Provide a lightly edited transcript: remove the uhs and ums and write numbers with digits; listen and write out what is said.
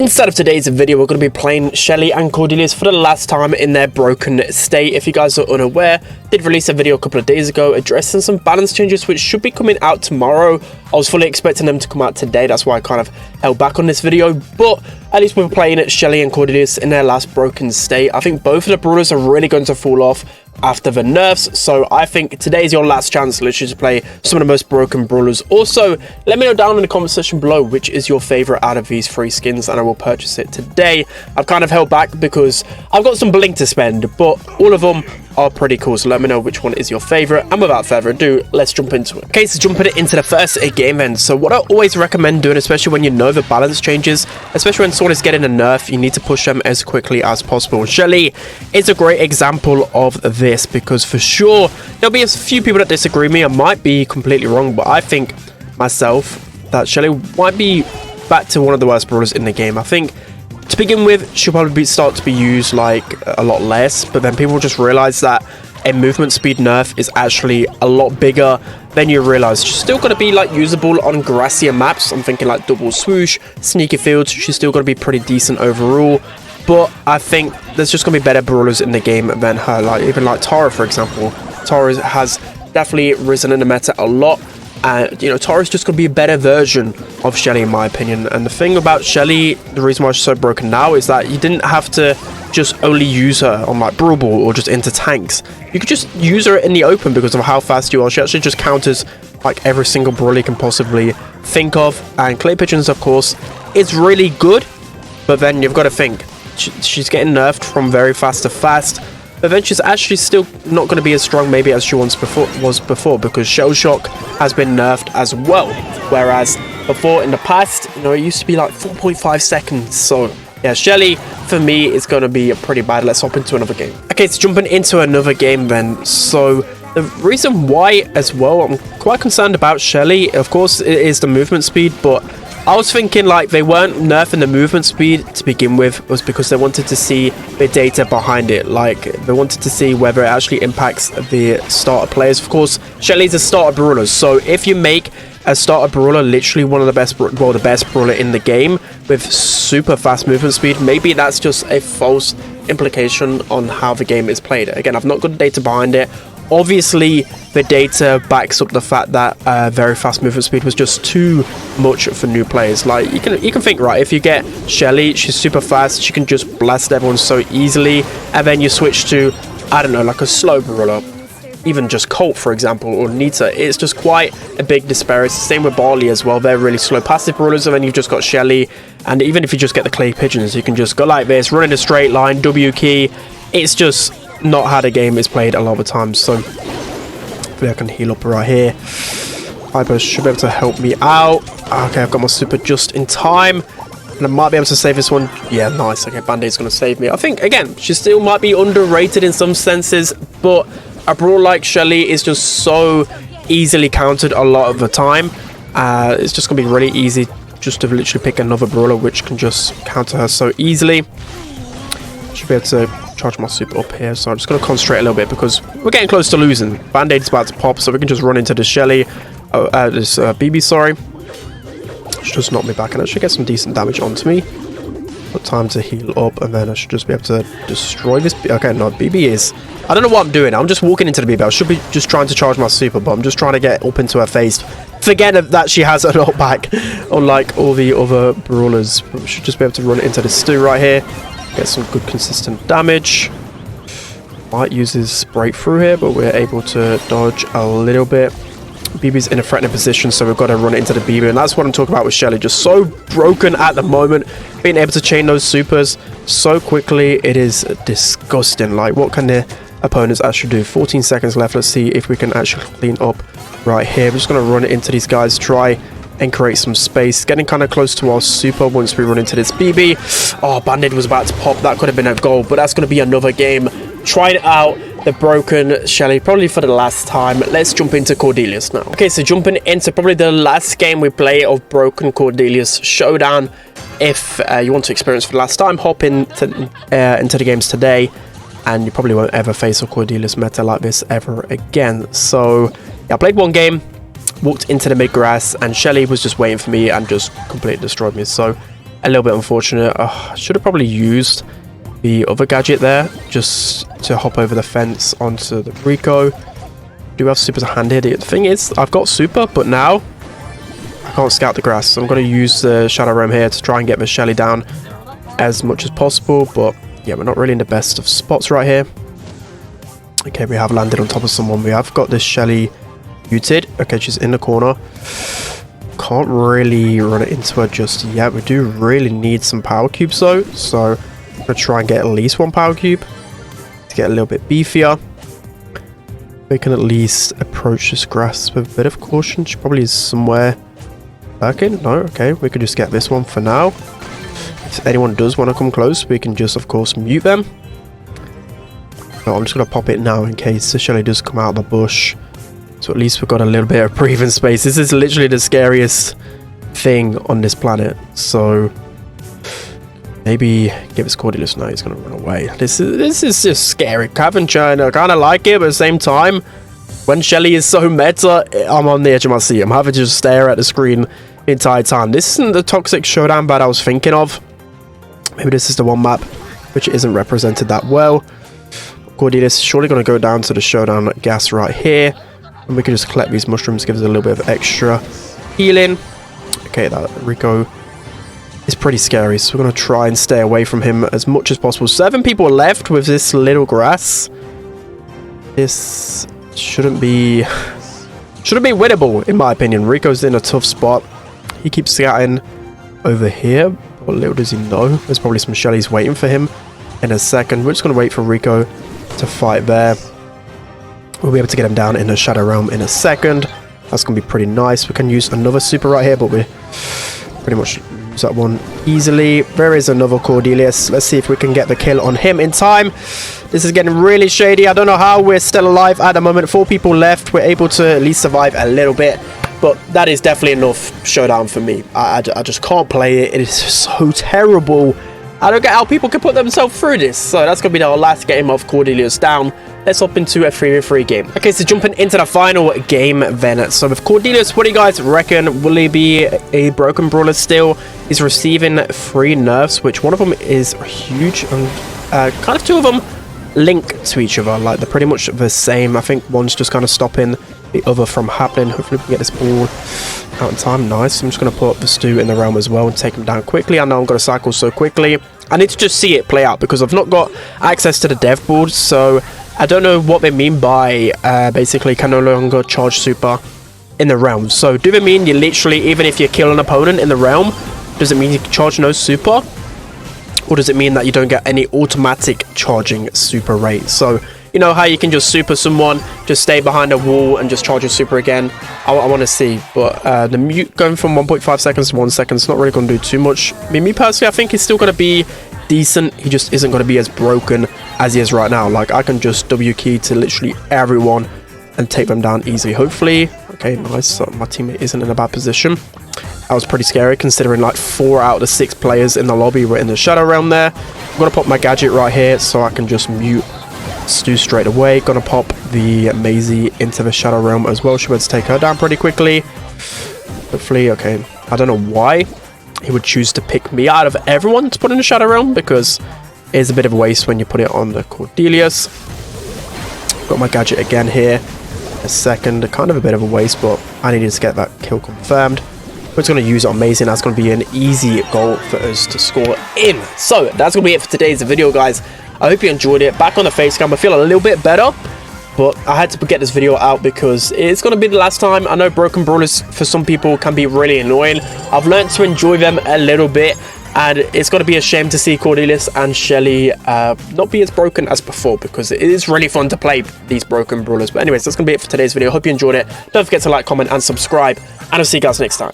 Inside of today's video, we're going to be playing Shelly and Cordelius for the last time in their broken state. If you guys are unaware, did release a video a couple of days ago addressing some balance changes which should be coming out tomorrow. I was fully expecting them to come out today, that's why I kind of held back on this video, but at least we're playing Shelly and Cordelius in their last broken state. I think both of the brawlers are really going to fall off after the nerfs, so I think today is your last chance literally to play some of the most broken brawlers. Also, let me know down in the comment section below which is your favorite out of these three skins, and I will purchase it today. I've kind of held back because I've got some blink to spend, but all of them are pretty cool, so let me know which one is your favorite. And without further ado, let's jump into it. Okay, so jumping into the first game then. So what I always recommend doing, especially when you know the balance changes, especially when someone is getting a nerf, you need to push them as quickly as possible. Shelly is a great example of this, because for sure there'll be a few people that disagree with me. I might be completely wrong, but I think myself that Shelly might be back to one of the worst brawlers in the game. I think to begin with, she'll probably start to be used like a lot less, but then people just realize that a movement speed nerf is actually a lot bigger than you realize. She's still going to be like usable on grassier maps. I'm thinking like double swoosh, sneaky fields. She's still going to be pretty decent overall, but I think there's just going to be better brawlers in the game than her. Like even like Tara, for example. Tara has definitely risen in the meta a lot. And, you know, Tara's just going to be a better version of Shelly, in my opinion. And the thing about Shelly, the reason why she's so broken now, is that you didn't have to just only use her on, like, Brawl or just into tanks. You could just use her in the open because of how fast you are. She actually just counters, like, every single Brawl you can possibly think of. And Clay Pigeons, of course, is really good. But then you've got to think, she's getting nerfed from very fast to fast. But then she's actually still not going to be as strong maybe as she was before, because Shell Shock has been nerfed as well. Whereas before in the past, you know, it used to be like 4.5 seconds. So yeah, Shelly for me is going to be pretty bad. Let's hop into another game. Okay, so jumping into another game then. So the reason why as well I'm quite concerned about Shelly, of course, it is the movement speed, but I was thinking like they weren't nerfing the movement speed to begin with, was because they wanted to see the data behind it. Like they wanted to see whether it actually impacts the starter players. Of course, Shelly's a starter brawler, so if you make a starter brawler literally one of the best, well, the best brawler in the game with super fast movement speed, maybe that's just a false implication on how the game is played. Again, I've not got the data behind it. Obviously, the data backs up the fact that very fast movement speed was just too much for new players. Like you can think, right, if you get Shelly, she's super fast, she can just blast everyone so easily, and then you switch to, I don't know, like a slow brawler, even just Colt, for example, or Nita. It's just quite a big disparity. Same with Barley as well. They're really slow passive brawlers, and then you've just got Shelly. And even if you just get the Clay Pigeons, you can just go like this, run in a straight line, W key. It's just not how the game is played a lot of the times. So hopefully I can heal up right here. Hyper should be able to help me out. Okay, I've got my super just in time, and I might be able to save this one. Yeah, nice. Okay, Band-Aid's going to save me. I think, again, she still might be underrated in some senses, but a brawl like Shelly is just so easily countered a lot of the time. It's just going to be really easy just to literally pick another brawler which can just counter her so easily. Should be able to charge my super up here, so I'm just going to concentrate a little bit because we're getting close to losing. Band-Aid's about to pop, so we can just run into the Shelly, this BB, sorry. Should just knock me back, and I should get some decent damage onto me. Got time to heal up, and then I should just be able to destroy this. Okay, no, BB is, I don't know what I'm doing. I'm just walking into the BB. I should be just trying to charge my super, but I'm just trying to get up into her face. Forget that she has a knockback, unlike all the other brawlers. We should just be able to run into the stew right here. Get some good consistent damage. Might use his breakthrough here, but we're able to dodge a little bit. BB's in a threatening position, so we've got to run it into the BB, and that's what I'm talking about with Shelly. Just so broken at the moment, being able to chain those supers so quickly, it is disgusting. Like, what can the opponents actually do? 14 seconds left. Let's see if we can actually clean up right here. We're just going to run it into these guys, try and create some space. Getting kind of close to our super once we run into this BB. Oh, Band-Aid was about to pop. That could have been a goal, but that's going to be another game. Trying out the broken Shelly probably for the last time. Let's jump into Cordelius now. Okay, so jumping into probably the last game we play of broken Cordelius Showdown. If you want to experience for the last time, hop into the games today, and you probably won't ever face a Cordelius meta like this ever again. So yeah, I played one game, walked into the mid grass, and Shelly was just waiting for me and just completely destroyed me. So a little bit unfortunate. I should have probably used the other gadget there just to hop over the fence onto the Rico. Do have super to hand here. The thing is, I've got super, but now I can't scout the grass, so I'm going to use the Shadow Realm here to try and get the Shelly down as much as possible. But yeah, we're not really in the best of spots right here. Okay, we have landed on top of someone. We have got this Shelly muted. Okay, she's in the corner. Can't really run it into her just yet. We do really need some power cubes though, so I'm going to try and get at least one power cube to get a little bit beefier. We can at least approach this grass with a bit of caution. She probably is somewhere lurking. No, okay, we could just get this one for now. If anyone does want to come close, we can just, of course, mute them. So I'm just going to pop it now in case the Shelly does come out of the bush. So at least we've got a little bit of breathing space. This is literally the scariest thing on this planet. So maybe give us Cordelius. No, he's going to run away. This is just scary. Cavenchine, I kind of like it, but at the same time, when Shelly is so meta, I'm on the edge of my seat. I'm having to just stare at the screen the entire time. This isn't the toxic showdown that I was thinking of. Maybe this is the one map which isn't represented that well. Cordelius is surely going to go down to the showdown gas right here. And we can just collect these mushrooms, give us a little bit of extra healing. Okay, that Rico is pretty scary, so we're going to try and stay away from him as much as possible. 7 people left with this little grass. This shouldn't be winnable, in my opinion. Rico's in a tough spot. He keeps scouting over here. What little does he know? There's probably some Shellys waiting for him in a second. We're just going to wait for Rico to fight there. We'll be able to get him down in the Shadow Realm in a second. That's going to be pretty nice. We can use another super right here, but we pretty much lose that one easily. There is another Cordelius. Let's see if we can get the kill on him in time. This is getting really shady. I don't know how we're still alive at the moment. 4 people left. We're able to at least survive a little bit, but that is definitely enough showdown for me. I just can't play it. It is so terrible. I don't get how people can put themselves through this. So that's going to be our last game of Cordelius down. Let's hop into a 3v3 game. Okay, so jumping into the final game then. So with Cordelius, what do you guys reckon? Will he be a broken brawler still? He's receiving 3 nerfs, which one of them is huge, and kind of 2 of them link to each other. Like, they're pretty much the same. I think one's just kind of stopping the other from happening. Hopefully we can get this ball out in time. Nice. I'm just going to put the Stu in the realm as well and take him down quickly. I know I'm going to cycle so quickly. I need to just see it play out because I've not got access to the dev board, so I don't know what they mean by basically can no longer charge super in the realm. So do they mean you literally, even if you kill an opponent in the realm, does it mean you charge no super? Or does it mean that you don't get any automatic charging super rate? So you know how you can just super someone, just stay behind a wall and just charge your super again? I want to see, but the mute going from 1.5 seconds to 1 second is not really going to do too much. I mean, me personally, I think he's still going to be decent. He just isn't going to be as broken as he is right now. Like, I can just W key to literally everyone and take them down easily, hopefully. Okay, nice. So my teammate isn't in a bad position. That was pretty scary considering like 4 out of the 6 players in the lobby were in the Shadow Realm there. I'm going to pop my gadget right here so I can just mute Stu straight away. Gonna pop the Maisie into the Shadow Realm as well. She wants to take her down pretty quickly. Hopefully, okay. I don't know why he would choose to pick me out of everyone to put in the Shadow Realm, because it is a bit of a waste when you put it on the Cordelius. Got my gadget again here. A second, kind of a bit of a waste, but I needed to get that kill confirmed. We're just going to use it on Maisie, and that's going to be an easy goal for us to score in. So that's going to be it for today's video, guys. I hope you enjoyed it. Back on the face cam, I feel a little bit better, but I had to get this video out because it's going to be the last time. I know broken brawlers for some people can be really annoying. I've learned to enjoy them a little bit, and it's going to be a shame to see Cordelius and Shelly not be as broken as before, because it is really fun to play these broken brawlers. But anyways, that's going to be it for today's video. Hope you enjoyed it. Don't forget to like, comment, and subscribe, and I'll see you guys next time.